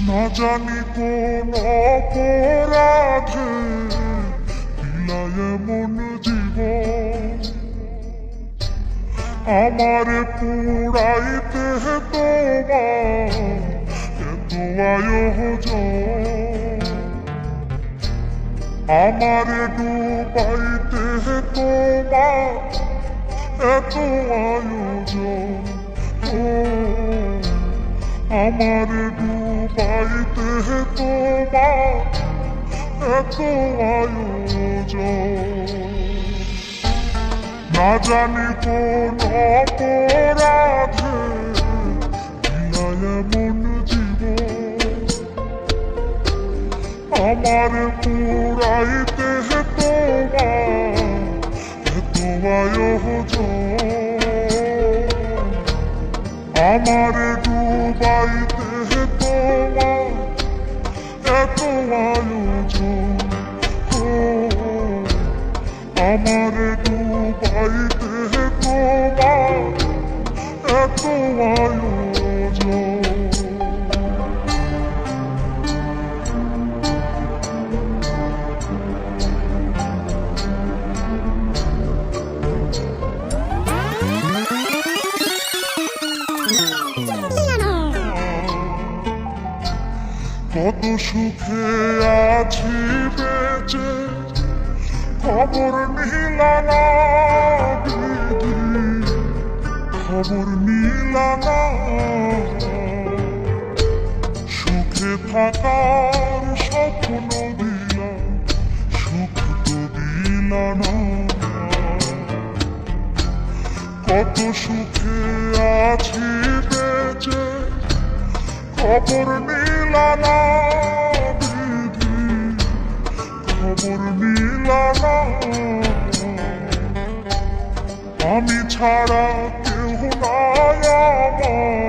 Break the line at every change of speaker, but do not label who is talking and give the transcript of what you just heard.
না জানি কোন অপরাধে দিলায় এমন জীবন, আমারে পুরাইতে তোমার এত আয়োজন, আমারে ডুবাইতে তোমার এত আয়োজন, আমারে ডুবাইতে তোমার এত আয়োজন। না জানি কোন অপরাধে দিলায় এমন জীবন, আমার পুরাইতে তোমার এত আয়োজন, আমার ডুবাইতে তোমার এত আয়োজন, আমার ডুবাইতে তোমার এত আয়োজন। কত সুখে আছি বেঁচে খবর নিলানা দিদি, খবর নিলানা, সুখে থাকার স্বপ্ন দিলা সুখ তো দিলানা। কত সুখে আছি বেঁচে খবর নিলানা দিদি, খবর নিলানা, আমি ছাড়া কেউ নাই আমার